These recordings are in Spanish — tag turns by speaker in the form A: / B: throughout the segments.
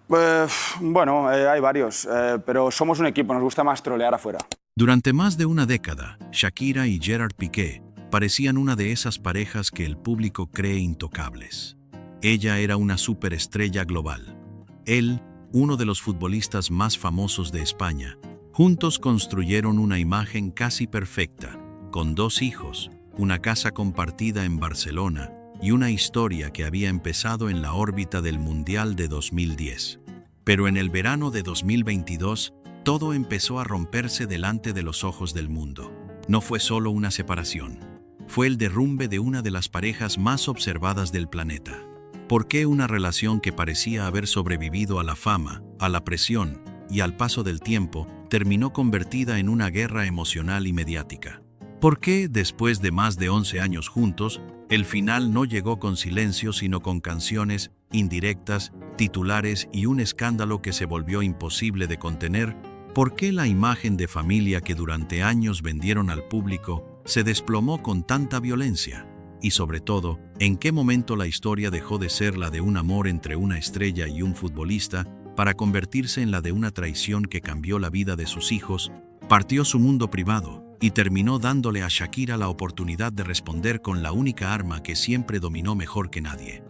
A: Bueno, hay varios, pero somos un equipo, nos gusta más trolear afuera.
B: Durante más de una década, Shakira y Gerard Piqué parecían una de esas parejas que el público cree intocables. Ella era una superestrella global. Él, uno de los futbolistas más famosos de España. Juntos construyeron una imagen casi perfecta, con 2 hijos, una casa compartida en Barcelona y una historia que había empezado en la órbita del Mundial de 2010. Pero en el verano de 2022, todo empezó a romperse delante de los ojos del mundo. No fue solo una separación, fue el derrumbe de una de las parejas más observadas del planeta. ¿Por qué una relación que parecía haber sobrevivido a la fama, a la presión y al paso del tiempo, terminó convertida en una guerra emocional y mediática? ¿Por qué, después de más de 11 años juntos, el final no llegó con silencio sino con canciones, indirectas, titulares y un escándalo que se volvió imposible de contener? ¿Por qué la imagen de familia que durante años vendieron al público se desplomó con tanta violencia? Y sobre todo, ¿en qué momento la historia dejó de ser la de un amor entre una estrella y un futbolista para convertirse en la de una traición que cambió la vida de sus hijos, partió su mundo privado y terminó dándole a Shakira la oportunidad de responder con la única arma que siempre dominó mejor que nadie?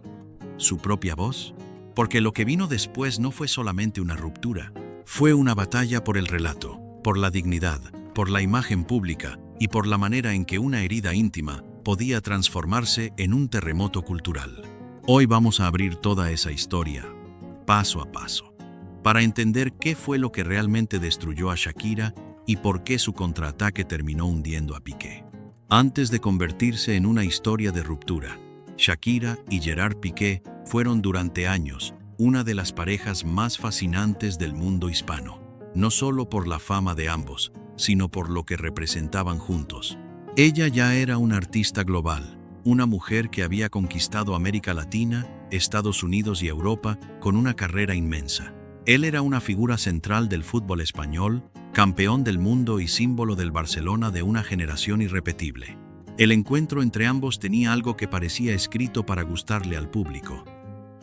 B: ¿Su propia voz? Porque lo que vino después no fue solamente una ruptura, fue una batalla por el relato, por la dignidad, por la imagen pública y por la manera en que una herida íntima podía transformarse en un terremoto cultural. Hoy vamos a abrir toda esa historia, paso a paso, para entender qué fue lo que realmente destruyó a Shakira y por qué su contraataque terminó hundiendo a Piqué. Antes de convertirse en una historia de ruptura, Shakira y Gerard Piqué fueron durante años una de las parejas más fascinantes del mundo hispano, no solo por la fama de ambos, sino por lo que representaban juntos. Ella ya era una artista global, una mujer que había conquistado América Latina, Estados Unidos y Europa con una carrera inmensa. Él era una figura central del fútbol español, campeón del mundo y símbolo del Barcelona de una generación irrepetible. El encuentro entre ambos tenía algo que parecía escrito para gustarle al público.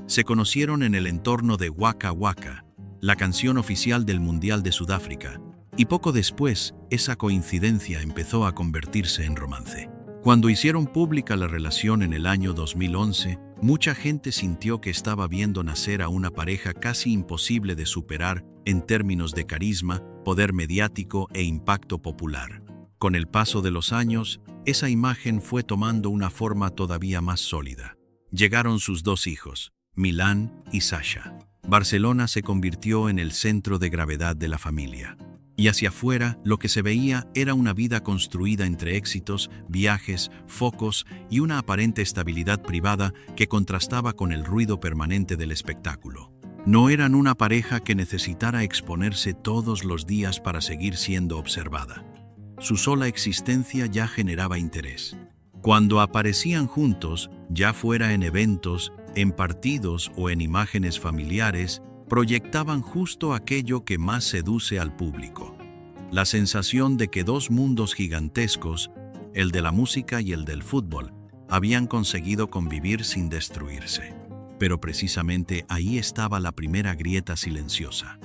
B: Se conocieron en el entorno de Waka Waka, la canción oficial del Mundial de Sudáfrica, y poco después esa coincidencia empezó a convertirse en romance. Cuando hicieron pública la relación en el año 2011, mucha gente sintió que estaba viendo nacer a una pareja casi imposible de superar en términos de carisma, poder mediático e impacto popular. Con el paso de los años, esa imagen fue tomando una forma todavía más sólida. Llegaron sus 2 hijos, Milán y Sasha. Barcelona se convirtió en el centro de gravedad de la familia. Y hacia afuera, lo que se veía era una vida construida entre éxitos, viajes, focos y una aparente estabilidad privada que contrastaba con el ruido permanente del espectáculo. No eran una pareja que necesitara exponerse todos los días para seguir siendo observada. Su sola existencia ya generaba interés. Cuando aparecían juntos, ya fuera en eventos, en partidos o en imágenes familiares, proyectaban justo aquello que más seduce al público. La sensación de que 2 mundos gigantescos, el de la música y el del fútbol, habían conseguido convivir sin destruirse. Pero precisamente ahí estaba la primera grieta silenciosa.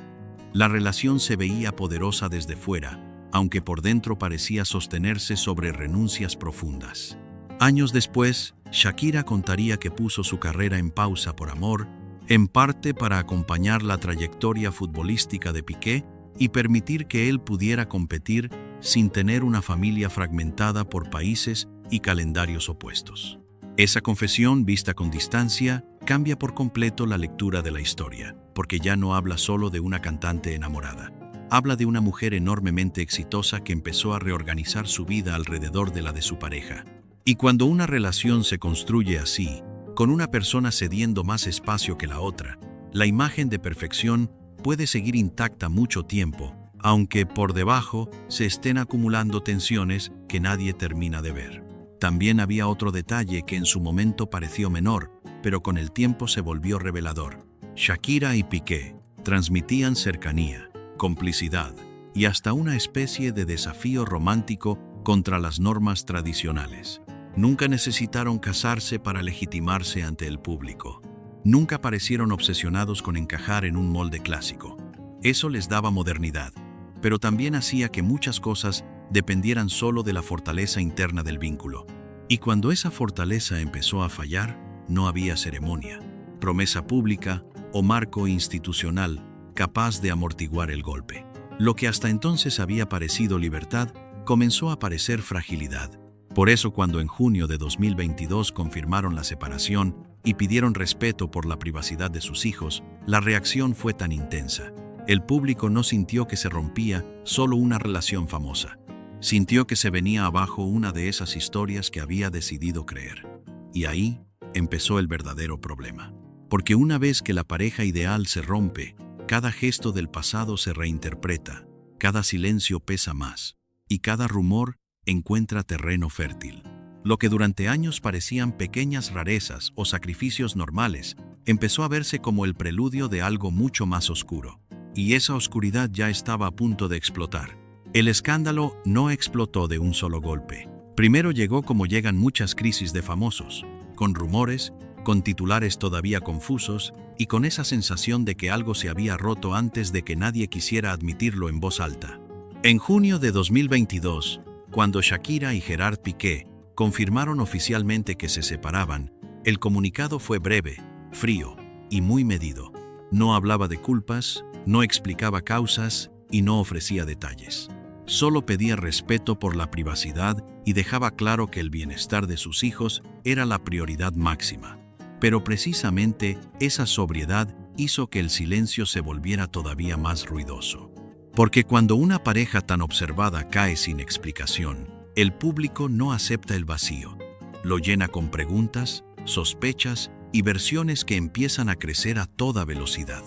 B: La relación se veía poderosa desde fuera, aunque por dentro parecía sostenerse sobre renuncias profundas. Años después, Shakira contaría que puso su carrera en pausa por amor, en parte para acompañar la trayectoria futbolística de Piqué y permitir que él pudiera competir sin tener una familia fragmentada por países y calendarios opuestos. Esa confesión, vista con distancia, cambia por completo la lectura de la historia, porque ya no habla solo de una cantante enamorada. Habla de una mujer enormemente exitosa que empezó a reorganizar su vida alrededor de la de su pareja. Y cuando una relación se construye así, con una persona cediendo más espacio que la otra, la imagen de perfección puede seguir intacta mucho tiempo, aunque por debajo se estén acumulando tensiones que nadie termina de ver. También había otro detalle que en su momento pareció menor, pero con el tiempo se volvió revelador. Shakira y Piqué transmitían cercanía, complicidad y hasta una especie de desafío romántico contra las normas tradicionales. Nunca necesitaron casarse para legitimarse ante el público. Nunca parecieron obsesionados con encajar en un molde clásico. Eso les daba modernidad, pero también hacía que muchas cosas dependieran solo de la fortaleza interna del vínculo. Y cuando esa fortaleza empezó a fallar, no había ceremonia, promesa pública o marco institucional capaz de amortiguar el golpe. Lo que hasta entonces había parecido libertad comenzó a parecer fragilidad. Por eso, cuando en junio de 2022 confirmaron la separación y pidieron respeto por la privacidad de sus hijos, la reacción fue tan intensa. El público no sintió que se rompía solo una relación famosa. Sintió que se venía abajo una de esas historias que había decidido creer. Y ahí empezó el verdadero problema. Porque una vez que la pareja ideal se rompe, cada gesto del pasado se reinterpreta, cada silencio pesa más, y cada rumor encuentra terreno fértil. Lo que durante años parecían pequeñas rarezas o sacrificios normales, empezó a verse como el preludio de algo mucho más oscuro. Y esa oscuridad ya estaba a punto de explotar. El escándalo no explotó de un solo golpe. Primero llegó como llegan muchas crisis de famosos, con rumores, con titulares todavía confusos y con esa sensación de que algo se había roto antes de que nadie quisiera admitirlo en voz alta. En junio de 2022, cuando Shakira y Gerard Piqué confirmaron oficialmente que se separaban, el comunicado fue breve, frío y muy medido. No hablaba de culpas, no explicaba causas y no ofrecía detalles. Solo pedía respeto por la privacidad y dejaba claro que el bienestar de sus hijos era la prioridad máxima. Pero precisamente esa sobriedad hizo que el silencio se volviera todavía más ruidoso. Porque cuando una pareja tan observada cae sin explicación, el público no acepta el vacío. Lo llena con preguntas, sospechas y versiones que empiezan a crecer a toda velocidad.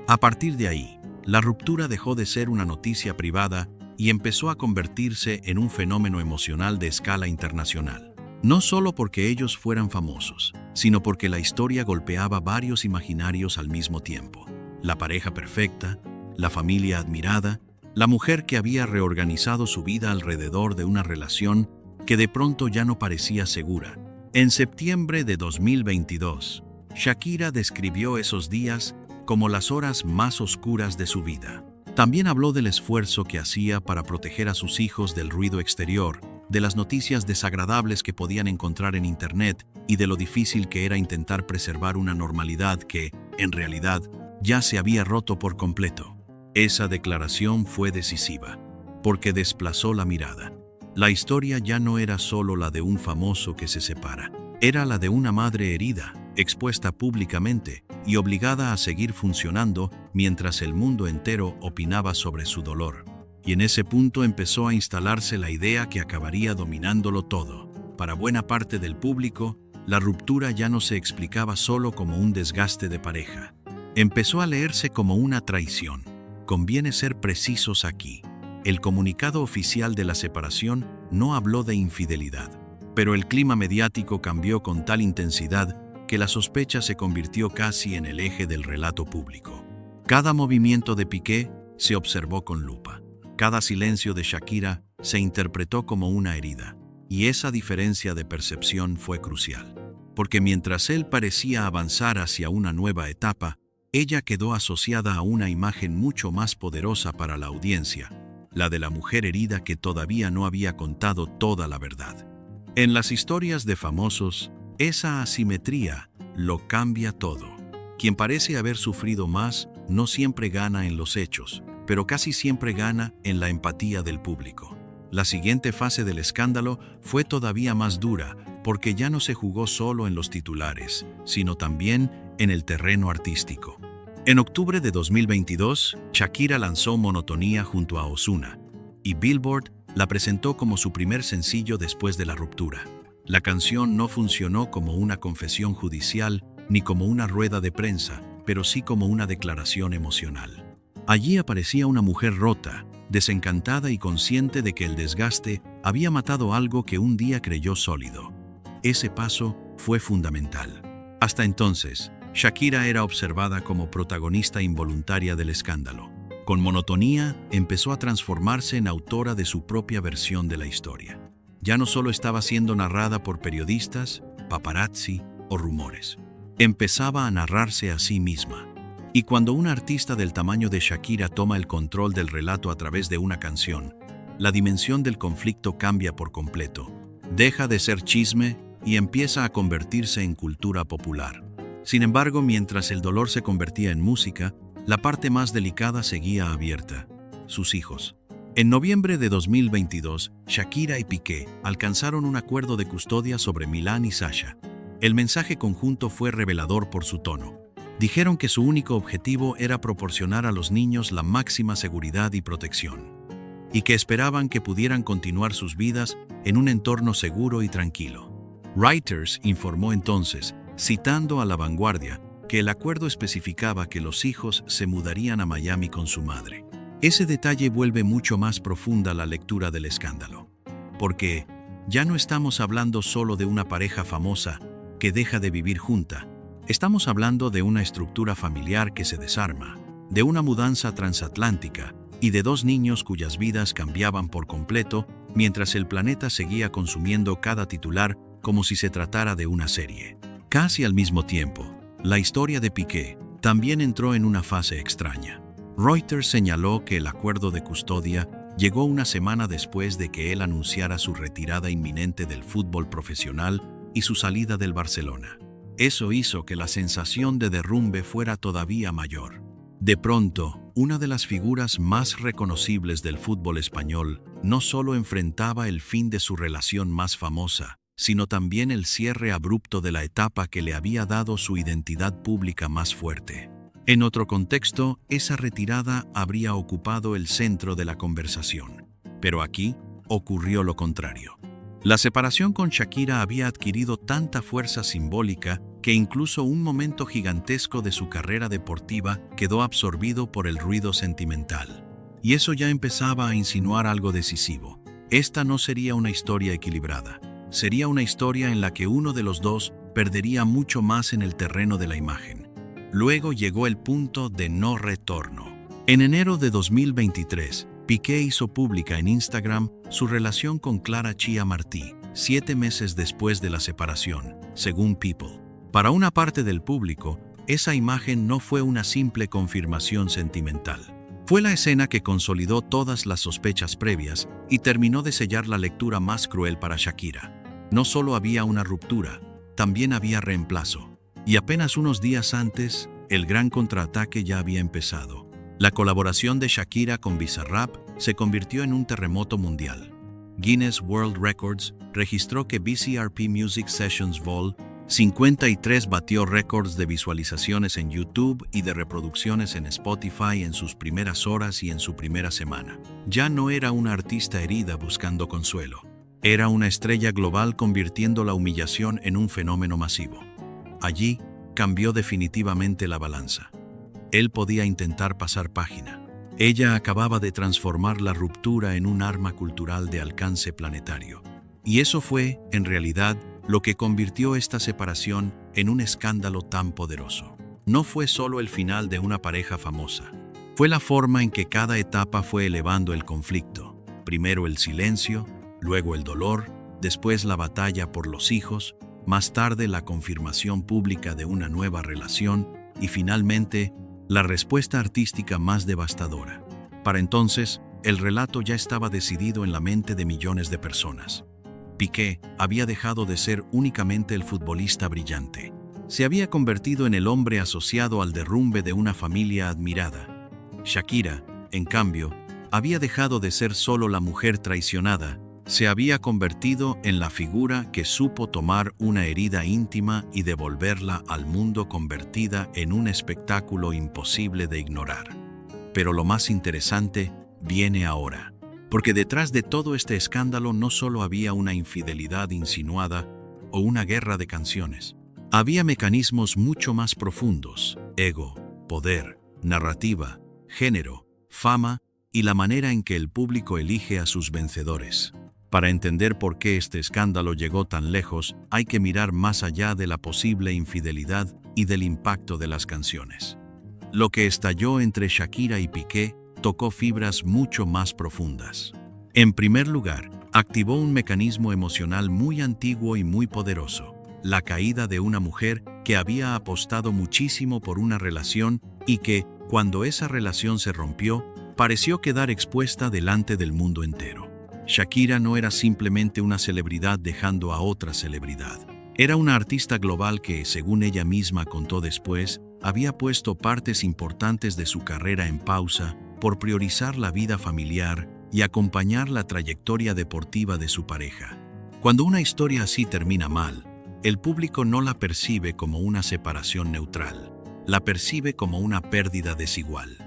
B: A partir de ahí, la ruptura dejó de ser una noticia privada y empezó a convertirse en un fenómeno emocional de escala internacional. No solo porque ellos fueran famosos, sino porque la historia golpeaba varios imaginarios al mismo tiempo. La pareja perfecta, la familia admirada, la mujer que había reorganizado su vida alrededor de una relación que de pronto ya no parecía segura. En septiembre de 2022, Shakira describió esos días como las horas más oscuras de su vida. También habló del esfuerzo que hacía para proteger a sus hijos del ruido exterior, de las noticias desagradables que podían encontrar en Internet y de lo difícil que era intentar preservar una normalidad que, en realidad, ya se había roto por completo. Esa declaración fue decisiva, porque desplazó la mirada. La historia ya no era solo la de un famoso que se separa, era la de una madre herida, expuesta públicamente y obligada a seguir funcionando mientras el mundo entero opinaba sobre su dolor. Y en ese punto empezó a instalarse la idea que acabaría dominándolo todo. Para buena parte del público, la ruptura ya no se explicaba solo como un desgaste de pareja. Empezó a leerse como una traición. Conviene ser precisos aquí. El comunicado oficial de la separación no habló de infidelidad, pero el clima mediático cambió con tal intensidad que la sospecha se convirtió casi en el eje del relato público. Cada movimiento de Piqué se observó con lupa. Cada silencio de Shakira se interpretó como una herida. Y esa diferencia de percepción fue crucial. Porque mientras él parecía avanzar hacia una nueva etapa, ella quedó asociada a una imagen mucho más poderosa para la audiencia, la de la mujer herida que todavía no había contado toda la verdad. En las historias de famosos, esa asimetría lo cambia todo. Quien parece haber sufrido más no siempre gana en los hechos, pero casi siempre gana en la empatía del público. La siguiente fase del escándalo fue todavía más dura, porque ya no se jugó solo en los titulares, sino también en el terreno artístico. En octubre de 2022, Shakira lanzó Monotonía junto a Ozuna, y Billboard la presentó como su primer sencillo después de la ruptura. La canción no funcionó como una confesión judicial ni como una rueda de prensa, pero sí como una declaración emocional. Allí aparecía una mujer rota, desencantada y consciente de que el desgaste había matado algo que un día creyó sólido. Ese paso fue fundamental. Hasta entonces, Shakira era observada como protagonista involuntaria del escándalo. Con Monotonía empezó a transformarse en autora de su propia versión de la historia. Ya no solo estaba siendo narrada por periodistas, paparazzi o rumores. empezaba a narrarse a sí misma. Y cuando un artista del tamaño de Shakira toma el control del relato a través de una canción, la dimensión del conflicto cambia por completo. Deja de ser chisme y empieza a convertirse en cultura popular. Sin embargo, mientras el dolor se convertía en música, la parte más delicada seguía abierta: sus hijos. En noviembre de 2022, Shakira y Piqué alcanzaron un acuerdo de custodia sobre Milán y Sasha. El mensaje conjunto fue revelador por su tono. Dijeron que su único objetivo era proporcionar a los niños la máxima seguridad y protección, y que esperaban que pudieran continuar sus vidas en un entorno seguro y tranquilo. Reuters informó entonces, citando a La Vanguardia, que el acuerdo especificaba que los hijos se mudarían a Miami con su madre. Ese detalle vuelve mucho más profunda la lectura del escándalo, porque ya no estamos hablando solo de una pareja famosa que deja de vivir junta. Estamos hablando de una estructura familiar que se desarma, de una mudanza transatlántica y de dos niños cuyas vidas cambiaban por completo mientras el planeta seguía consumiendo cada titular como si se tratara de una serie. Casi al mismo tiempo, la historia de Piqué también entró en una fase extraña. Reuters señaló que el acuerdo de custodia llegó una semana después de que él anunciara su retirada inminente del fútbol profesional y su salida del Barcelona. Eso hizo que la sensación de derrumbe fuera todavía mayor. De pronto, una de las figuras más reconocibles del fútbol español no solo enfrentaba el fin de su relación más famosa, sino también el cierre abrupto de la etapa que le había dado su identidad pública más fuerte. En otro contexto, esa retirada habría ocupado el centro de la conversación. Pero aquí ocurrió lo contrario. La separación con Shakira había adquirido tanta fuerza simbólica que incluso un momento gigantesco de su carrera deportiva quedó absorbido por el ruido sentimental. Y eso ya empezaba a insinuar algo decisivo. Esta no sería una historia equilibrada. Sería una historia en la que uno de los dos perdería mucho más en el terreno de la imagen. Luego llegó el punto de no retorno. En enero de 2023, Piqué hizo pública en Instagram su relación con Clara Chia Martí, 7 meses después de la separación, según People. Para una parte del público, esa imagen no fue una simple confirmación sentimental. Fue la escena que consolidó todas las sospechas previas y terminó de sellar la lectura más cruel para Shakira. No solo había una ruptura, también había reemplazo. Y apenas unos días antes, el gran contraataque ya había empezado. La colaboración de Shakira con Bizarrap se convirtió en un terremoto mundial. Guinness World Records registró que BCRP Music Sessions Vol. 53 batió récords de visualizaciones en YouTube y de reproducciones en Spotify en sus primeras horas y en su primera semana. Ya no era una artista herida buscando consuelo. Era una estrella global convirtiendo la humillación en un fenómeno masivo. Allí cambió definitivamente la balanza. Él podía intentar pasar página. Ella acababa de transformar la ruptura en un arma cultural de alcance planetario. Y eso fue, en realidad, lo que convirtió esta separación en un escándalo tan poderoso. No fue solo el final de una pareja famosa. Fue la forma en que cada etapa fue elevando el conflicto. Primero el silencio, luego el dolor, después la batalla por los hijos, más tarde la confirmación pública de una nueva relación y finalmente la respuesta artística más devastadora. Para entonces, el relato ya estaba decidido en la mente de millones de personas. Piqué había dejado de ser únicamente el futbolista brillante. Se había convertido en el hombre asociado al derrumbe de una familia admirada. Shakira, en cambio, había dejado de ser solo la mujer traicionada. Se había convertido en la figura que supo tomar una herida íntima y devolverla al mundo convertida en un espectáculo imposible de ignorar. Pero lo más interesante viene ahora. Porque detrás de todo este escándalo no solo había una infidelidad insinuada o una guerra de canciones. Había mecanismos mucho más profundos: ego, poder, narrativa, género, fama y la manera en que el público elige a sus vencedores. Para entender por qué este escándalo llegó tan lejos, hay que mirar más allá de la posible infidelidad y del impacto de las canciones. Lo que estalló entre Shakira y Piqué tocó fibras mucho más profundas. En primer lugar, activó un mecanismo emocional muy antiguo y muy poderoso: la caída de una mujer que había apostado muchísimo por una relación y que, cuando esa relación se rompió, pareció quedar expuesta delante del mundo entero. Shakira no era simplemente una celebridad dejando a otra celebridad. Era una artista global que, según ella misma contó después, había puesto partes importantes de su carrera en pausa por priorizar la vida familiar y acompañar la trayectoria deportiva de su pareja. Cuando una historia así termina mal, el público no la percibe como una separación neutral, la percibe como una pérdida desigual.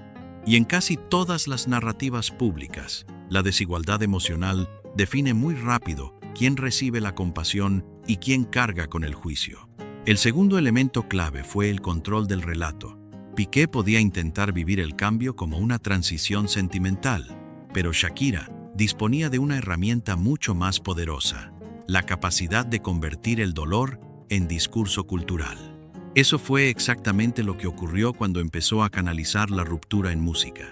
B: Y en casi todas las narrativas públicas, la desigualdad emocional define muy rápido quién recibe la compasión y quién carga con el juicio. El segundo elemento clave fue el control del relato. Piqué podía intentar vivir el cambio como una transición sentimental, pero Shakira disponía de una herramienta mucho más poderosa: la capacidad de convertir el dolor en discurso cultural. Eso fue exactamente lo que ocurrió cuando empezó a canalizar la ruptura en música.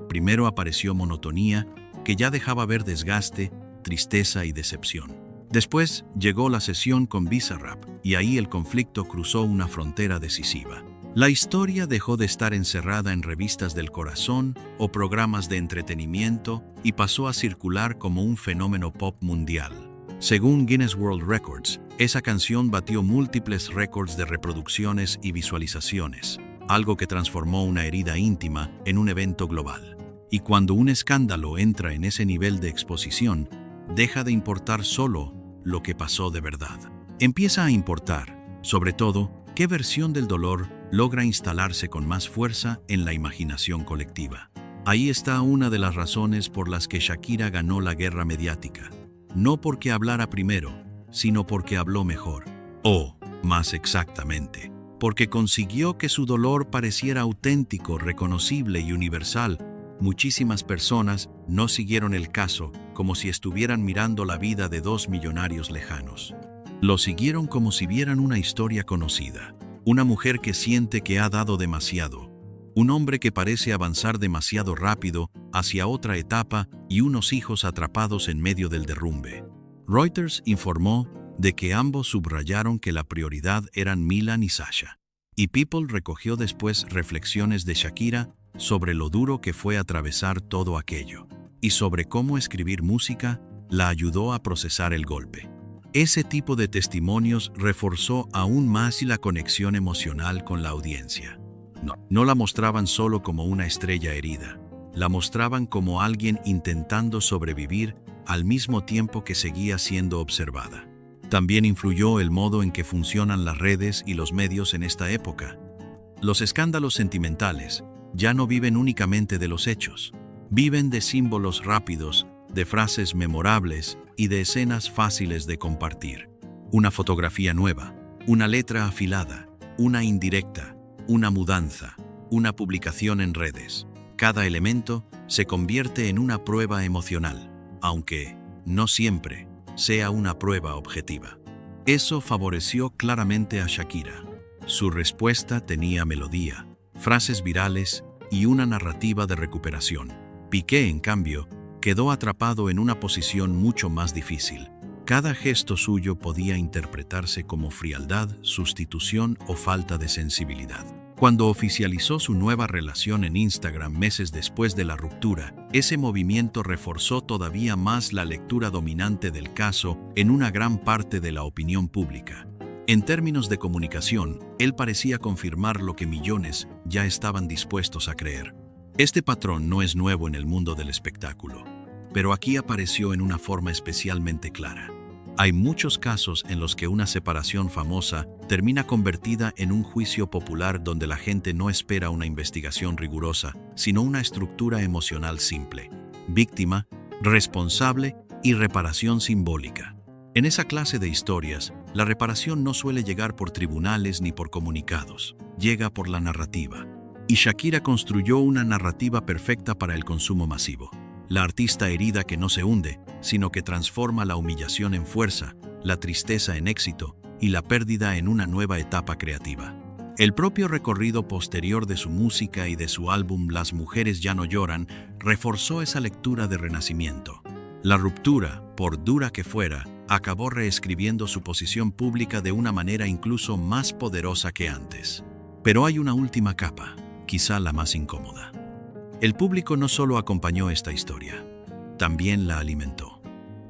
B: Primero apareció Monotonía, que ya dejaba ver desgaste, tristeza y decepción. Después llegó la sesión con Bizarrap, y ahí el conflicto cruzó una frontera decisiva. La historia dejó de estar encerrada en revistas del corazón o programas de entretenimiento y pasó a circular como un fenómeno pop mundial. Según Guinness World Records, esa canción batió múltiples récords de reproducciones y visualizaciones, algo que transformó una herida íntima en un evento global. Y cuando un escándalo entra en ese nivel de exposición, deja de importar solo lo que pasó de verdad. Empieza a importar, sobre todo, qué versión del dolor logra instalarse con más fuerza en la imaginación colectiva. Ahí está una de las razones por las que Shakira ganó la guerra mediática. No porque hablara primero, sino porque habló mejor. O, más exactamente, porque consiguió que su dolor pareciera auténtico, reconocible y universal. Muchísimas personas no siguieron el caso como si estuvieran mirando la vida de dos millonarios lejanos. Lo siguieron como si vieran una historia conocida. Una mujer que siente que ha dado demasiado. Un hombre que parece avanzar demasiado rápido hacia otra etapa y unos hijos atrapados en medio del derrumbe. Reuters informó de que ambos subrayaron que la prioridad eran Milan y Sasha. Y People recogió después reflexiones de Shakira sobre lo duro que fue atravesar todo aquello, y sobre cómo escribir música la ayudó a procesar el golpe. Ese tipo de testimonios reforzó aún más la conexión emocional con la audiencia. No la mostraban solo como una estrella herida, la mostraban como alguien intentando sobrevivir al mismo tiempo que seguía siendo observada. También influyó el modo en que funcionan las redes y los medios en esta época. Los escándalos sentimentales ya no viven únicamente de los hechos, viven de símbolos rápidos, de frases memorables y de escenas fáciles de compartir. Una fotografía nueva, una letra afilada, una indirecta, una mudanza, una publicación en redes. Cada elemento se convierte en una prueba emocional, aunque no siempre sea una prueba objetiva. Eso favoreció claramente a Shakira. Su respuesta tenía melodía, frases virales y una narrativa de recuperación. Piqué, en cambio, quedó atrapado en una posición mucho más difícil. Cada gesto suyo podía interpretarse como frialdad, sustitución o falta de sensibilidad. Cuando oficializó su nueva relación en Instagram meses después de la ruptura, ese movimiento reforzó todavía más la lectura dominante del caso en una gran parte de la opinión pública. En términos de comunicación, él parecía confirmar lo que millones ya estaban dispuestos a creer. Este patrón no es nuevo en el mundo del espectáculo, pero aquí apareció en una forma especialmente clara. Hay muchos casos en los que una separación famosa termina convertida en un juicio popular donde la gente no espera una investigación rigurosa, sino una estructura emocional simple: víctima, responsable y reparación simbólica. En esa clase de historias, la reparación no suele llegar por tribunales ni por comunicados, llega por la narrativa. Y Shakira construyó una narrativa perfecta para el consumo masivo. La artista herida que no se hunde, sino que transforma la humillación en fuerza, la tristeza en éxito y la pérdida en una nueva etapa creativa. El propio recorrido posterior de su música y de su álbum Las mujeres ya no lloran reforzó esa lectura de renacimiento. La ruptura, por dura que fuera, acabó reescribiendo su posición pública de una manera incluso más poderosa que antes. Pero hay una última capa, quizá la más incómoda. El público no solo acompañó esta historia, también la alimentó.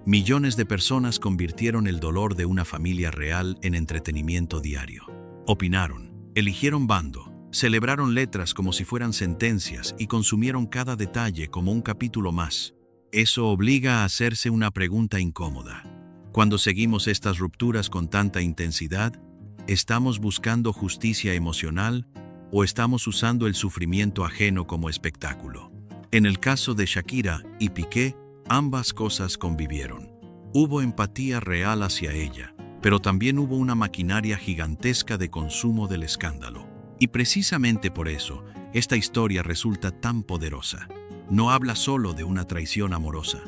B: Millones de personas convirtieron el dolor de una familia real en entretenimiento diario. Opinaron, eligieron bando, celebraron letras como si fueran sentencias y consumieron cada detalle como un capítulo más. Eso obliga a hacerse una pregunta incómoda. Cuando seguimos estas rupturas con tanta intensidad, ¿estamos buscando justicia emocional o estamos usando el sufrimiento ajeno como espectáculo? En el caso de Shakira y Piqué, ambas cosas convivieron. Hubo empatía real hacia ella, pero también hubo una maquinaria gigantesca de consumo del escándalo. Y precisamente por eso, esta historia resulta tan poderosa. No habla solo de una traición amorosa.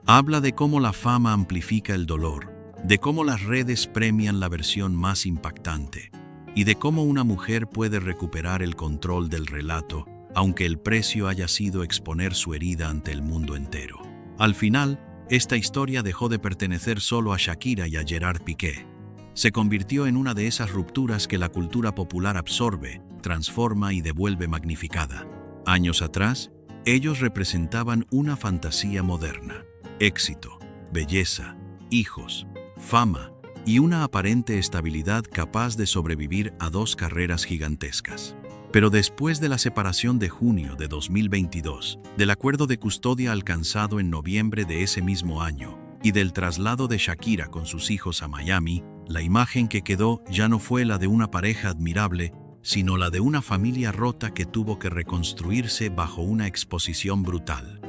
B: Habla de cómo la fama amplifica el dolor, de cómo las redes premian la versión más impactante, y de cómo una mujer puede recuperar el control del relato, aunque el precio haya sido exponer su herida ante el mundo entero. Al final, esta historia dejó de pertenecer solo a Shakira y a Gerard Piqué. Se convirtió en una de esas rupturas que la cultura popular absorbe, transforma y devuelve magnificada. Años atrás, ellos representaban una fantasía moderna: éxito, belleza, hijos, fama y una aparente estabilidad capaz de sobrevivir a dos carreras gigantescas. Pero después de la separación de junio de 2022, del acuerdo de custodia alcanzado en noviembre de ese mismo año y del traslado de Shakira con sus hijos a Miami, la imagen que quedó ya no fue la de una pareja admirable, sino la de una familia rota que tuvo que reconstruirse bajo una exposición brutal.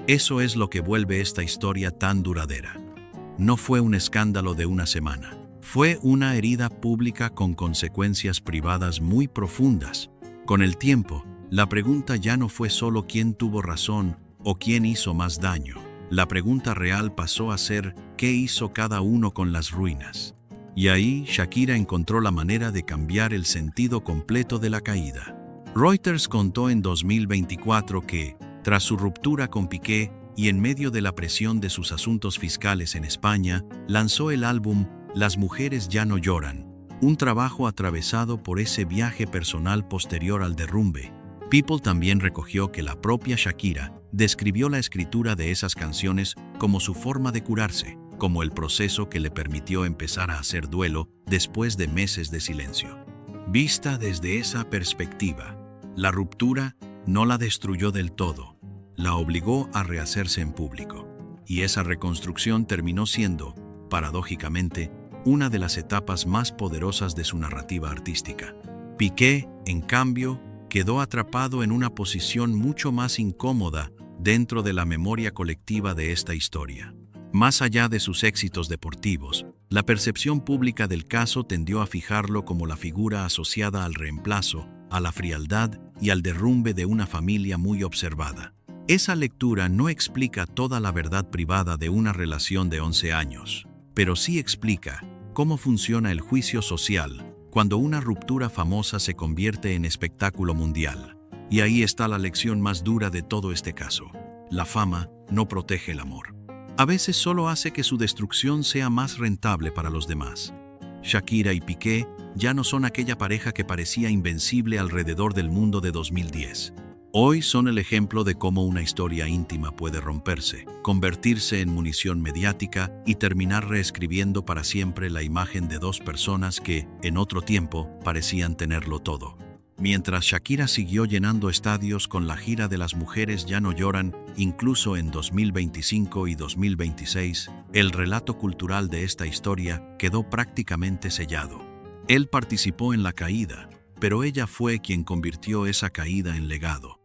B: Eso es lo que vuelve esta historia tan duradera. No fue un escándalo de una semana. Fue una herida pública con consecuencias privadas muy profundas. Con el tiempo, la pregunta ya no fue solo quién tuvo razón o quién hizo más daño. La pregunta real pasó a ser qué hizo cada uno con las ruinas. Y ahí Shakira encontró la manera de cambiar el sentido completo de la caída. Reuters contó en 2024 que, tras su ruptura con Piqué y en medio de la presión de sus asuntos fiscales en España, lanzó el álbum Las mujeres ya no lloran, un trabajo atravesado por ese viaje personal posterior al derrumbe. People también recogió que la propia Shakira describió la escritura de esas canciones como su forma de curarse, como el proceso que le permitió empezar a hacer duelo después de meses de silencio. Vista desde esa perspectiva, la ruptura no la destruyó del todo, la obligó a rehacerse en público. Y esa reconstrucción terminó siendo, paradójicamente, una de las etapas más poderosas de su narrativa artística. Piqué, en cambio, quedó atrapado en una posición mucho más incómoda dentro de la memoria colectiva de esta historia. Más allá de sus éxitos deportivos, la percepción pública del caso tendió a fijarlo como la figura asociada al reemplazo, a la frialdad y al derrumbe de una familia muy observada. Esa lectura no explica toda la verdad privada de una relación de 11 años, pero sí explica cómo funciona el juicio social cuando una ruptura famosa se convierte en espectáculo mundial. Y ahí está la lección más dura de todo este caso: la fama no protege el amor. A veces solo hace que su destrucción sea más rentable para los demás. Shakira y Piqué ya no son aquella pareja que parecía invencible alrededor del mundo de 2010. Hoy son el ejemplo de cómo una historia íntima puede romperse, convertirse en munición mediática y terminar reescribiendo para siempre la imagen de dos personas que, en otro tiempo, parecían tenerlo todo. Mientras Shakira siguió llenando estadios con la gira de Las mujeres ya no lloran, incluso en 2025 y 2026, el relato cultural de esta historia quedó prácticamente sellado. Él participó en la caída, pero ella fue quien convirtió esa caída en legado.